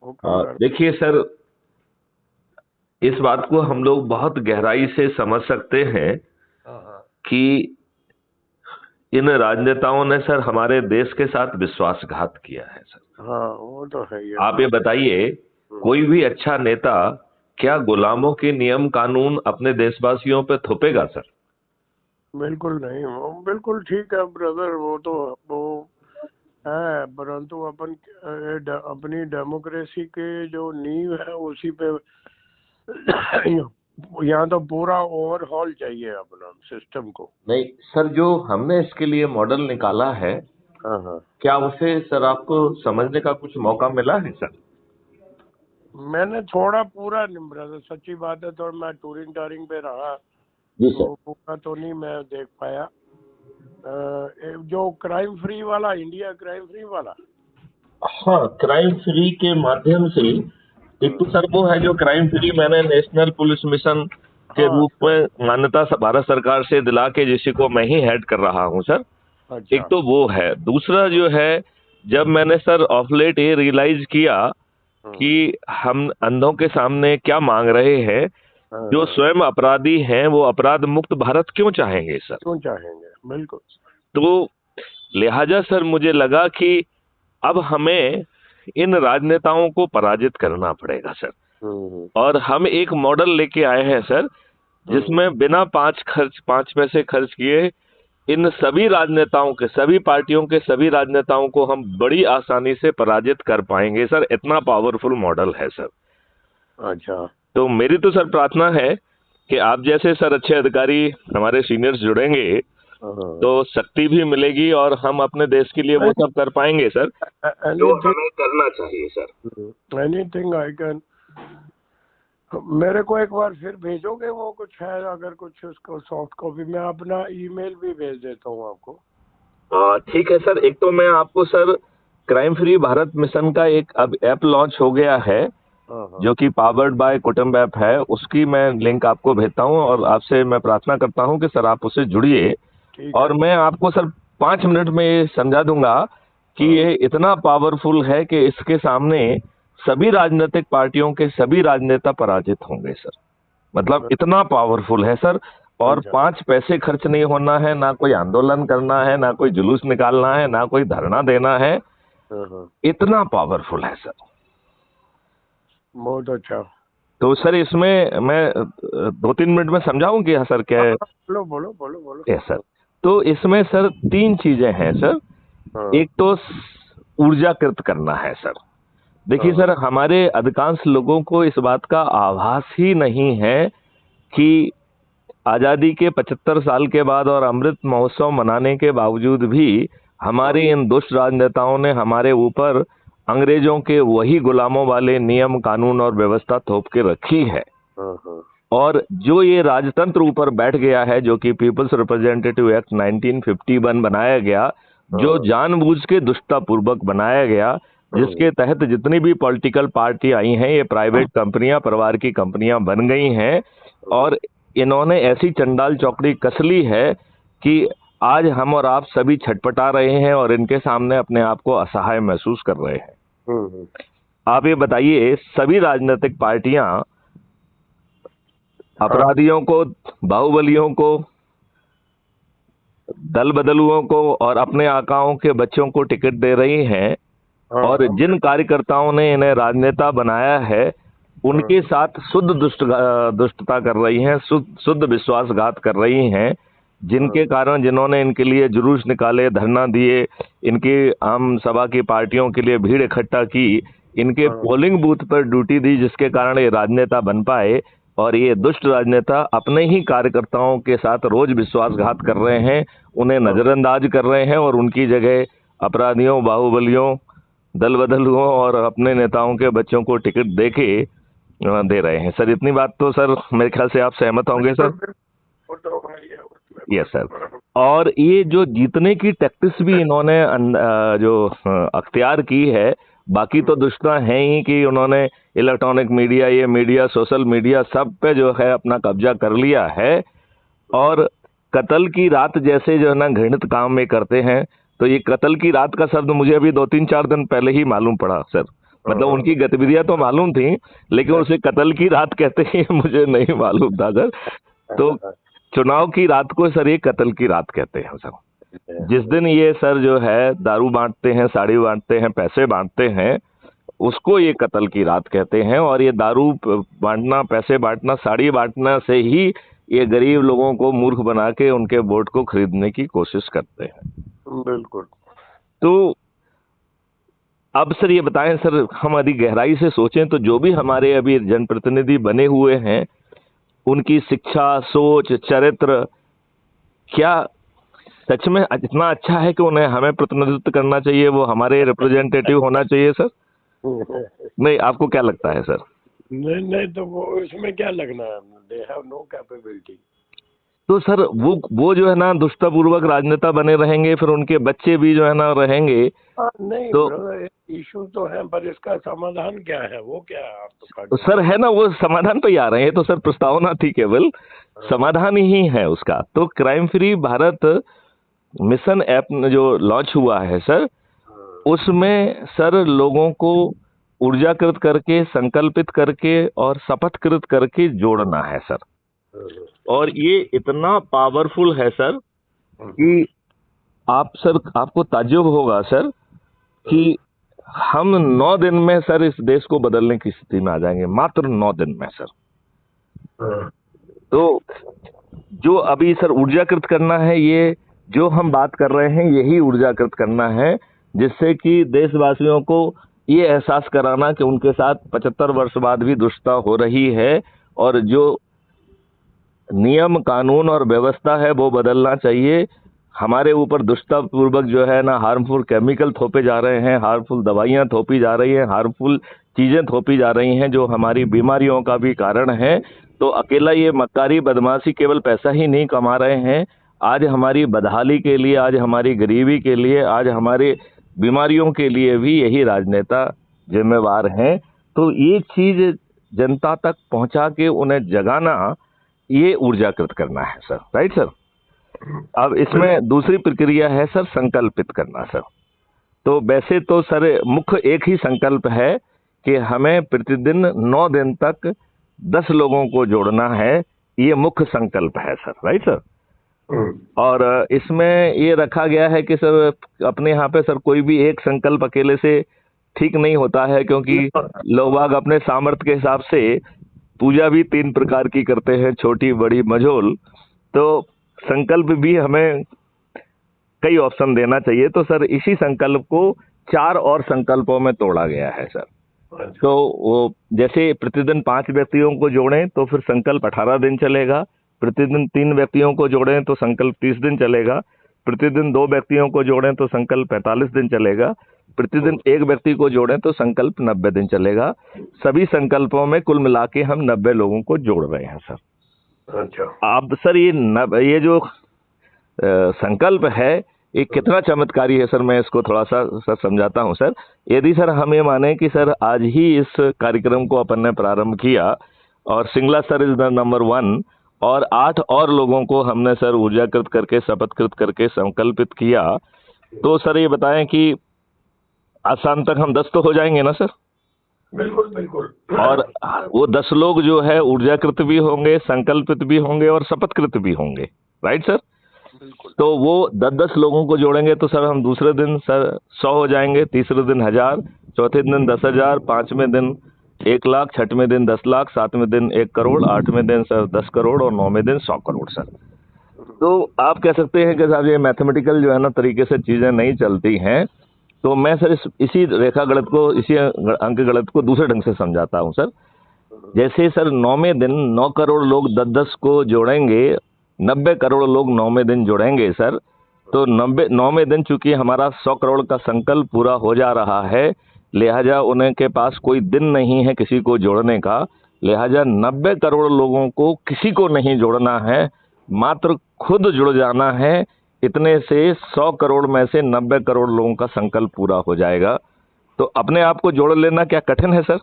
हुक्म कर। देखिए सर, इस बात को हम लोग बहुत गहराई से समझ सकते हैं हाँ हाँ कि इन राजनेताओं ने सर हमारे देश के साथ विश्वासघात किया है सर। हाँ, वो तो है ही है आप ये बिल्कुल। बताइए, हम्म, कोई भी अच्छा नेता क्या गुलामों के नियम कानून अपने देशवासियों पे थोपेगा सर? बिल्कुल नहीं, वो बिल्कुल ठीक है ब्रदर, वो तो वो है, परंतु अपनी डेमोक्रेसी के जो नींव है उसी पे यहाँ तो पूरा ओवरहॉल चाहिए अपना सिस्टम को। नहीं सर, जो हमने इसके लिए मॉडल निकाला है, हाँ हाँ, क्या उसे सर आपको समझने का कुछ मौका मिला है सर? मैंने थोड़ा पूरा नहीं ब्रदर, सच्ची बात है, तो मैं टूरिंग टारिंग पे रहा, जी सर। तो पूरा तो नहीं मैं देख पाया। जो क्राइम फ्री वाला, इंडिया क्राइम फ्री वाला। हाँ, क्राइम फ्री के माध्यम से एक तो हाँ सर वो है जो क्राइम फ्री मैंने नेशनल पुलिस मिशन के हाँ, रूप में मान्यता भारत सरकार से दिला के, जिसी को मैं ही हेड कर रहा हूँ सर। एक अच्छा। तो वो है, दूसरा जो है, जब मैंने सर ऑफ लेट ये रियलाइज किया हाँ कि हम अंधों के सामने क्या मांग रहे हैं, हाँ जो हाँ, स्वयं अपराधी हैं वो अपराध मुक्त भारत क्यों चाहेंगे सर? क्यों चाहेंगे, बिल्कुल। तो लिहाजा सर मुझे लगा कि अब हमें इन राजनेताओं को पराजित करना पड़ेगा सर। हम्म और हम एक मॉडल लेके आए हैं सर, हम्म जिसमें बिना पांच पैसे खर्च किए इन सभी राजनेताओं के, सभी पार्टियों के सभी राजनेताओं को हम बड़ी आसानी से पराजित कर पाएंगे सर। इतना पावरफुल मॉडल है सर। अच्छा। तो मेरी तो सर प्रार्थना है कि आप जैसे सर अच्छे अधिकारी, हमारे सीनियर्स जुड़ेंगे हाँ, तो शक्ति भी मिलेगी और हम अपने देश के लिए वो सब कर पाएंगे सर, जो एनीथिंग, हमें करना चाहिए सर। Anything I can. मेरे को एक बार फिर भेजोगे वो, कुछ है अगर कुछ, उसको सॉफ्ट कॉपी मैं अपना ईमेल भी भेज देता हूँ आपको। ठीक है सर। एक तो मैं आपको sir crime free Bharat mission का एक अब ऐप लॉन्च हो गया है, हाँ हाँ, जो कि पावर्ड बाय कुटुंब ऐप है, उसकी मैं लिंक आपको भेजता हूं और आपसे मैं प्रार्थना करता हूं कि सर आप उससे जुड़िए। ठीक है। और मैं आपको सर 5 मिनट में ये समझा दूंगा कि हाँ ये इतना पावरफुल है कि इसके सामने सभी राजनीतिक पार्टियों के सभी राजनेता पराजित होंगे सर। मतलब इतना पावरफुल है सर। और अच्छा। 5 पैसे खर्च नहीं होना है, ना कोई आंदोलन करना है, ना कोई जुलूस निकालना है, ना कोई धरना देना है। हाँ हाँ, इतना पावरफुल है सर। बहुत अच्छा। तो सर इसमें मैं 2-3 मिनट में समझाऊं कि हाँ सर क्या हाँ है? हाँ, बोलो बोलो बोलो बोलो। Yes sir. तो इसमें सर 3 चीजें हैं सर। हाँ एक तो ऊर्जाकृत करना है सर। देखिए हाँ सर, हमारे अधिकांश लोगों को इस बात का आभास ही नहीं है कि आजादी के 75 साल के बाद और अमृत महोत्सव मनाने के बावजूद भी हाँ हमारे इन दुष्ट राजनेताओं ने हमारे ऊपर अंग्रेजों के वही गुलामों वाले नियम कानून और व्यवस्था थोप के रखी है। हाँ हाँ और जो ये राजतंत्र ऊपर बैठ गया है, जो कि पीपल्स रिप्रेजेंटेटिव एक्ट 1951 बनाया गया, जो हाँ जानबूझ के दुष्टता पूर्वक बनाया गया, हाँ जिसके तहत जितनी भी पॉलिटिकल पार्टी आई हैं ये प्राइवेट कंपनियां, परिवार की कंपनियां बन गई हैं। और इन्होंने ऐसी चंडाल चौकड़ी कस ली है कि आज हम और आप सभी छटपटा रहे हैं और इनके सामने अपने आप को असहाय महसूस कर रहे हैं। हम्म, आप ये बताइए, सभी राजनीतिक पार्टियां हाँ अपराधियों को, बाहुबलियों को, दल बदलुओं को और अपने आकाओं के बच्चों को टिकट दे रही हैं। हाँ और हाँ जिन कार्यकर्ताओं ने इन्हें राजनेता बनाया है हाँ उनके साथ शुद्ध दुष्टता कर रही हैं, शुद्ध विश्वासघात कर रही हैं। हाँ जिनके कारण, जिन्होंने इनके लिए जुलूस निकाले, धरना दिए, इनकी आम सभा की पार्टियों के लिए भीड़ इकट्ठा की, इनके हाँ, पोलिंग बूथ पर ड्यूटी दी, जिसके कारण ये राजनेता बन पाए। और ये दुष्ट राजनेता अपने ही कार्यकर्ताओं के साथ रोज विश्वासघात कर रहे हैं, उन्हें हाँ, नजरअंदाज कर रहे हैं और उनकी जगह अपराधियों, बाहुबलियों, दल बदलुओं और अपने नेताओं के बच्चों को टिकट देके दे रहे हैं सर। इतनी बात तो सर मेरे ख्याल से आप सहमत होंगे बिल्कुल सर। बिल्कुल, वो तो है ही है, उसमें यस सर। कोई और ये जो जीतने की टैक्टिस भी इन्होंने जो अख्तियार की है, बाकी तो दुश्मन है ही कि उन्होंने इलेक्ट्रॉनिक मीडिया, ये मीडिया, सोशल मीडिया, सब पे जो है अपना कब्जा कर लिया है। और कत्ल की रात जैसे जो है ना घृणित काम में करते हैं। तो ये कत्ल की रात का शब्द मुझे अभी 2-3-4 दिन पहले ही मालूम पड़ा सर। मतलब उनकी गतिविधियां तो मालूम थी, लेकिन उसे कत्ल की रात कहते हैं मुझे नहीं मालूम था सर। तो चुनाव की रात को सर ये कत्ल की रात कहते हैं सर। जिस दिन ये सर जो है दारू बांटते हैं, साड़ी बांटते हैं, पैसे बांटते हैं, उसको ये कत्ल की रात कहते हैं। और ये दारू बांटना, पैसे बांटना, साड़ी बांटना से ही ये गरीब लोगों को मूर्ख बना के उनके वोट को खरीदने की कोशिश करते हैं। बिल्कुल। तो अब सर ये बताएं सर, हम यदि गहराई से सोचें तो जो भी हमारे अभी जनप्रतिनिधि बने हुए हैं, उनकी शिक्षा, सोच, चरित्र क्या सच में इतना अच्छा है कि उन्हें हमें प्रतिनिधित्व करना चाहिए, वो हमारे रिप्रेजेंटेटिव होना चाहिए सर? नहीं, आपको क्या लगता है सर? नहीं नहीं, तो वो इसमें क्या लगना है, दे हैव नो कैपेबिलिटी। तो सर वो जो है ना दुष्टपूर्वक राजनेता बने रहेंगे, फिर उनके बच्चे भी जो है ना रहेंगे। नहीं तो इशू तो है, पर इसका समाधान क्या है, वो क्या है तो सर है ना, वो समाधान पे ही आ रहे हैं। तो सर प्रस्तावना थी, केवल समाधान ही है उसका। तो crime free Bharat mission app जो लॉन्च हुआ है सर, उसमें सर लोगों को ऊर्जाकृत करके, संकल्पित करके और शपथकृत करके जोड़ना है सर। और ये इतना पावरफुल है सर कि आपको ताज्जुब होगा सर कि हम 9 दिन में सर इस देश को बदलने की स्थिति में आ जाएंगे, मात्र 9 दिन में सर। तो जो अभी सर ऊर्जाकृत करना है, ये जो हम बात कर रहे हैं यही ऊर्जाकृत करना है, जिससे कि देशवासियों को ये एहसास कराना कि उनके साथ 75 वर्ष बाद भी दुष्टता हो रही है, और जो नियम, कानून और व्यवस्था है वो बदलना चाहिए। हमारे ऊपर दुष्टतापूर्वक जो है ना हार्मफुल केमिकल थोपे जा रहे हैं, हार्मफुल दवाइयां थोपी जा रही हैं, हार्मफुल चीजें थोपी जा रही हैं, जो हमारी बीमारियों का भी कारण है। तो अकेला ये मक्कारी बदमाशी केवल पैसा ही नहीं कमा रहे हैं, आज हमारी बदहाली के लिए, आज हमारी गरीबी के लिए, आज हमारे बीमारियों के लिए भी यही राजनेता जिम्मेवार हैं। तो ये चीज जनता तक पहुंचा के उन्हें जगाना, ये ऊर्जाकृत करना है सर। Right sir. अब इसमें दूसरी प्रक्रिया है सर संकल्पित करना सर। तो वैसे तो सर मुख्य एक ही संकल्प है कि हमें प्रतिदिन 9 दिन तक 10 लोगों को जोड़ना है, ये मुख्य संकल्प है सर। Right sir. और इसमें ये रखा गया है कि सर अपने यहाँ पे सर कोई भी एक संकल्प अकेले से ठीक नहीं होता है, क्योंकि लोग बाग अपने सामर्थ्य के हिसाब से पूजा भी 3 प्रकार की करते हैं, छोटी, बड़ी, मझोल। तो संकल्प भी हमें कई ऑप्शन देना चाहिए। तो सर इसी संकल्प को 4 और संकल्पों में तोड़ा गया है सर। तो वो जैसे प्रतिदिन 5 व्यक्तियों को जोड़ें तो फिर संकल्प 18 दिन चलेगा, प्रतिदिन 3 व्यक्तियों को जोड़ें तो संकल्प 30 दिन चलेगा, प्रतिदिन 2 व्यक्तियों को जोड़ें तो संकल्प 45 दिन चलेगा, प्रतिदिन 1 व्यक्ति को जोड़ें तो संकल्प 90 दिन चलेगा। सभी संकल्पों में कुल मिला के हम 90 लोगों को जोड़ रहे हैं सर। अच्छा। अब सर ये जो संकल्प है ये कितना चमत्कारी है सर, मैं इसको थोड़ा सा सर समझाता हूं सर। यदि सर हम ये माने कि सर आज ही इस कार्यक्रम को अपन ने प्रारंभ किया और Singla sir is the number 1 और 8 और लोगों को हमने सर ऊर्जाकृत करके, शपथकृत करके संकल्पित किया, तो सर ये बताएं कि आज शाम तक हम 10 तो हो जाएंगे ना सर? बिल्कुल बिल्कुल। और वो 10 लोग जो है ऊर्जाकृत भी होंगे, संकल्पित भी होंगे और शपथकृत भी होंगे। Right sir. तो वो 10-10 लोगों को जोड़ेंगे तो सर हम दूसरे दिन सर 100 हो जाएंगे, तीसरे दिन 1000, चौथे दिन 10,000, 5वें दिन 1 लाख, 6वें दिन 10 लाख, 7वें दिन 1 करोड़, 8वें दिन सर 10 करोड़ और 9वें दिन 100 करोड़ सर। तो आप कह सकते हैं कि साहब ये मैथमेटिकल जो है ना तरीके से चीजें नहीं चलती हैं। तो मैं सर इसी रेखा गणित को, इसी अंक गणित को दूसरे ढंग से समझाता हूं सर। जैसे सर 9वें दिन 9 करोड़ लोग 10-10 को जोड़ेंगे, 90 करोड़ लोग 9वें दिन जोड़ेंगे सर। तो 9वें दिन चूंकि हमारा 100 करोड़ का संकल्प पूरा हो जा रहा है, लिहाजा उन्हें के पास कोई दिन नहीं है किसी को जोड़ने का, लिहाजा 90 करोड़ लोगों को किसी को नहीं जोड़ना है, मात्र खुद जुड़ जाना है। इतने से 100 करोड़ में से 90 करोड़ लोगों का संकल्प पूरा हो जाएगा। तो अपने आप को जोड़ लेना क्या कठिन है सर?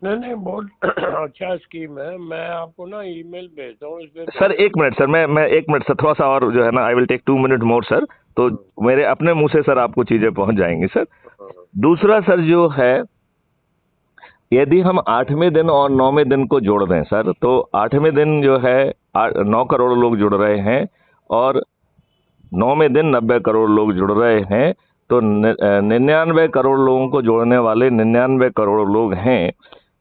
नहीं बहुत अच्छा स्कीम है। मैं आपको ना ईमेल भेजता हूँ इस पे। सर 1 मिनट सर, मैं 1 मिनट सर, थोड़ा सा और जो है ना, I will take 2 minute more sir. तो मेरे अपने मुंह से सर आपको चीजें पहुंच जाएंगी सर। दूसरा सर जो है यदि हम 8वें दिन और 9वें दिन को जोड़ दें सर, तो 8वें दिन जो है 9 करोड़ लोग जुड़ रहे हैं और 9वें दिन 90 करोड़ लोग जुड़ रहे हैं, तो 99 करोड़ लोगों को जोड़ने वाले 99 करोड़ लोग हैं।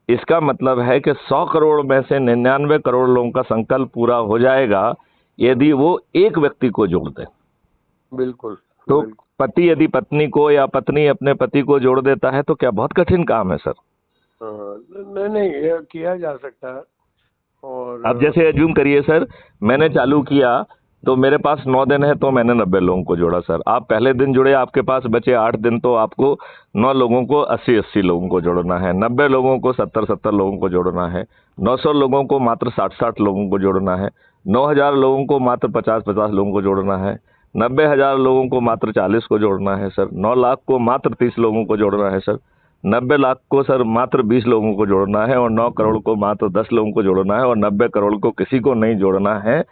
इसका मतलब है कि 100 करोड़ में से 99 करोड़ लोगों का संकल्प पूरा हो जाएगा यदि वो एक व्यक्ति को जोड़ दें। बिल्कुल। तो बिल्कुल। पति यदि पत्नी को या पत्नी अपने पति को जोड़ देता है तो क्या बहुत कठिन काम है सर? नहीं नहीं, ये किया जा सकता है। और अब जैसे एज्यूम करिए सर, मैंने चालू किया तो मेरे पास 9 दिन है तो मैंने 90 लोगों को जोड़ा सर। आप पहले दिन जुड़े, आपके पास बचे 8 दिन, तो आपको 9 लोगों को 80-80 लोगों को जोड़ना है, 90 लोगों को 70-70 लोगों को जोड़ना है, 900 लोगों को मात्र 60-60 लोगों को जोड़ना है, 9000 लोगों को मात्र 50-50 लोगों को जोड़ना है, 90,000 लोगों को मात्र 40 को जोड़ना है सर, 9 लाख को मात्र 30 लोगों को जोड़ना है सर, 90 लाख को सर मात्र 20 लोगों को जोड़ना है, और 9 करोड़ को मात्र 10 लोगों को जोड़ना है, और 90 करोड़ को किसी को नहीं जोड़ना है।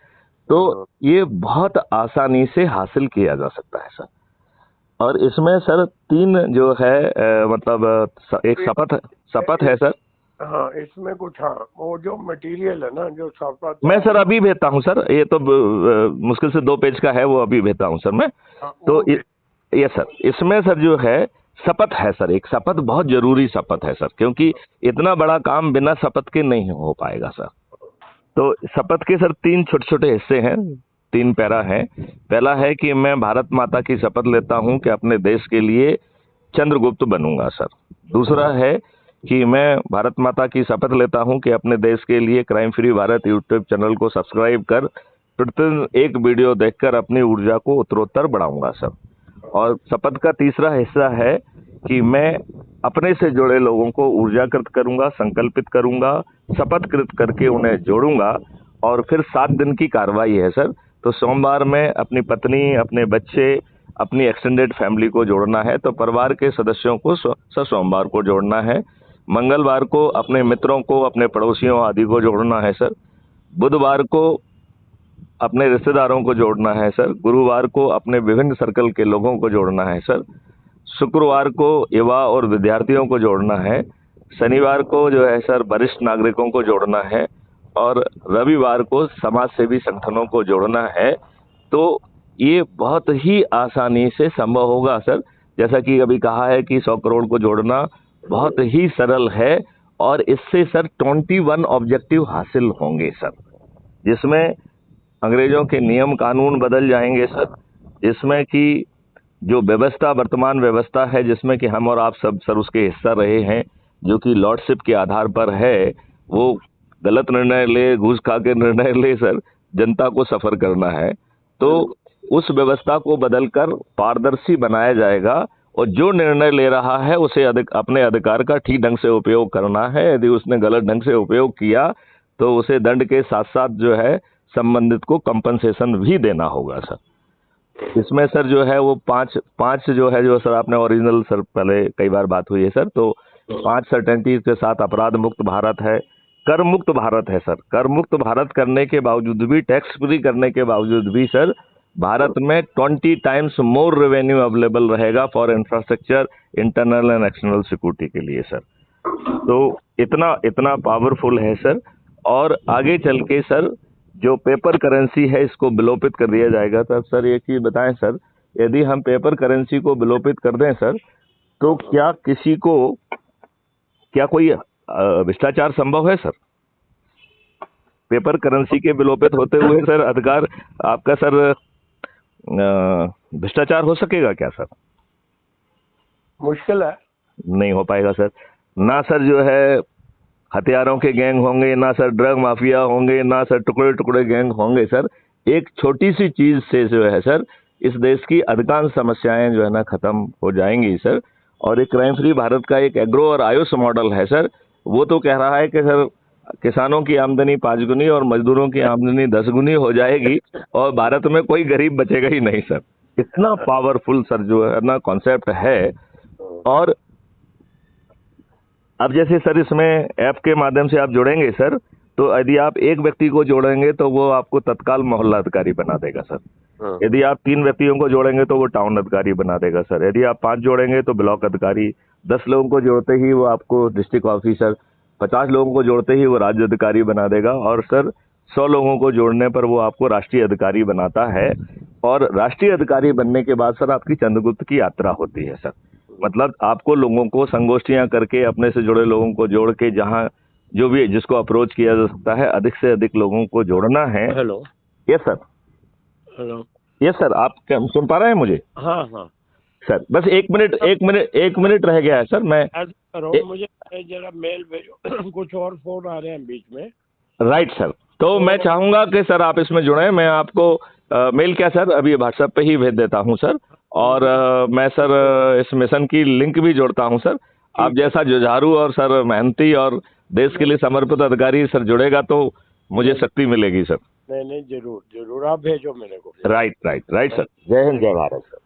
तो ये बहुत आसानी से हासिल किया जा सकता है सर। और इसमें सर 3 जो है मतलब एक शपथ है सर। हाँ, इसमें कुछ, हाँ, वो जो मटेरियल है ना, जो शपथ, मैं सर अभी भेजता हूँ सर, ये तो मुश्किल से 2 पेज का है, वो अभी भेजता हूँ सर मैं। तो ये सर, इसमें सर जो है शपथ है सर, एक शपथ बहुत जरूरी शपथ है सर, क्योंकि इतना बड़ा काम बिना शपथ के नहीं हो पाएगा सर। तो शपथ के सर 3 छोटे छोटे हिस्से हैं, 3 पैरा हैं। पहला है कि मैं भारत माता की शपथ लेता हूं कि अपने देश के लिए चंद्रगुप्त बनूंगा सर। दूसरा है कि मैं भारत माता की शपथ लेता हूं कि अपने देश के लिए crime free Bharat YouTube channel को सब्सक्राइब कर प्रतिदिन एक वीडियो देखकर अपनी ऊर्जा को उत्तरोत्तर बढ़ाऊंगा सर। और शपथ का तीसरा हिस्सा है कि मैं अपने से जुड़े लोगों को ऊर्जाकृत करूंगा, संकल्पित करूंगा, शपथकृत करके उन्हें जोड़ूंगा। और फिर 7 दिन की कार्रवाई है सर। तो सोमवार में अपनी पत्नी, अपने बच्चे, अपनी एक्सटेंडेड फैमिली को जोड़ना है, तो परिवार के सदस्यों को सोमवार को जोड़ना है। मंगलवार को अपने मित्रों को, अपने पड़ोसियों आदि को जोड़ना है सर। बुधवार को अपने रिश्तेदारों को जोड़ना है सर। गुरुवार को अपने विभिन्न सर्कल के लोगों को जोड़ना है सर। शुक्रवार को युवा और विद्यार्थियों को जोड़ना है। शनिवार को जो है सर वरिष्ठ नागरिकों को जोड़ना है, और रविवार को समाज सेवी संगठनों को जोड़ना है। तो ये बहुत ही आसानी से संभव होगा सर। जैसा कि अभी कहा है कि 100 करोड़ को जोड़ना बहुत ही सरल है, और इससे सर 21 ऑब्जेक्टिव हासिल होंगे सर, जिसमें अंग्रेजों के नियम कानून बदल जाएंगे सर, जिसमें कि जो व्यवस्था, वर्तमान व्यवस्था है जिसमें कि हम और आप सब सर उसके हिस्सा रहे हैं, जो कि लॉर्डशिप के आधार पर है, वो गलत निर्णय ले, घूस खा के निर्णय ले सर, जनता को सफर करना है। तो उस व्यवस्था को बदलकर पारदर्शी बनाया जाएगा, और जो निर्णय ले रहा है उसे अपने अधिकार का ठीक ढंग से उपयोग करना है। यदि उसने गलत ढंग से उपयोग किया तो उसे दंड के साथ साथ जो है संबंधित को कंपनसेशन भी देना होगा सर। इसमें सर जो है वो पांच जो है, जो सर आपने ओरिजिनल सर पहले कई बार बात हुई है सर, तो 5 सर्टेनिटीज के साथ अपराध मुक्त भारत है, कर मुक्त भारत है सर। कर मुक्त भारत करने के बावजूद भी, टैक्स फ्री करने के बावजूद भी सर, भारत में 20 टाइम्स मोर रेवेन्यू अवेलेबल रहेगा for infrastructure, internal and external security के लिए सर। तो इतना पावरफुल है सर। और आगे चल के सर जो पेपर करेंसी है इसको विलोपित कर दिया जाएगा सर। एक चीज बताएं सर, यदि हम पेपर करेंसी को विलोपित कर दें सर, तो क्या कोई भ्रष्टाचार संभव है सर? पेपर करेंसी के विलोपित होते हुए सर अधिकार आपका सर, भ्रष्टाचार हो सकेगा क्या सर? मुश्किल है, नहीं हो पाएगा सर। ना सर जो है हथियारों के गैंग होंगे, ना सर ड्रग माफिया होंगे, ना सर टुकड़े टुकड़े गैंग होंगे सर। एक छोटी सी चीज से जो है सर इस देश की अधिकांश समस्याएं जो है ना खत्म हो जाएंगी सर। और एक क्राइम फ्री भारत का एक एग्रो और आयुष मॉडल है सर, वो तो कह रहा है कि सर किसानों की आमदनी 5 गुनी और मजदूरों की आमदनी 10 गुनी हो जाएगी, और भारत में कोई गरीब बचेगा ही नहीं सर। इतना पावरफुल सर जो है ना कॉन्सेप्ट है। और अब जैसे सर इसमें ऐप के माध्यम से आप जुड़ेंगे सर, तो यदि आप एक व्यक्ति को जोड़ेंगे तो वो आपको तत्काल मोहल्ला अधिकारी बना देगा सर। यदि आप 3 व्यक्तियों को जोड़ेंगे तो वो टाउन अधिकारी बना देगा सर। यदि आप 5 जोड़ेंगे तो ब्लॉक अधिकारी, 10 लोगों को जोड़ते ही वो आपको डिस्ट्रिक्ट ऑफिसर, 50 लोगों को जोड़ते ही वो राज्य अधिकारी बना देगा, और सर 100 लोगों को जोड़ने पर वो आपको राष्ट्रीय अधिकारी बनाता है। और राष्ट्रीय अधिकारी बनने के बाद सर आपकी चंद्रगुप्त की यात्रा होती है सर। मतलब आपको लोगों को संगोष्ठियां करके अपने से जुड़े लोगों को जोड़ के, जहां जो भी जिसको अप्रोच किया जा सकता है, अधिक से अधिक लोगों को जोड़ना है। Hello. Yes sir. Hello. Yes sir, आप क्या सुन पा रहे हैं मुझे? हाँ हाँ सर बस एक मिनट रह गया है सर। मैं मुझे जरा मेल भेजो कुछ और फोन आ रहे हैं बीच में। राइट सर, तो मैं चाहूंगा कि सर आप इसमें जुड़े। मैं आपको मेल क्या सर अभी व्हाट्सएप पे ही भेज देता हूं सर। और मैं सर इस मिशन की लिंक भी जोड़ता हूं सर। आप जैसा जुझारू और सर मेहनती और देश के लिए समर्पित अधिकारी सर जुड़ेगा तो मुझे शक्ति मिलेगी सर। नहीं जरूर जरूर, आप भेजो मेरे को। Right sir. जय हिंद, जय भारत सर।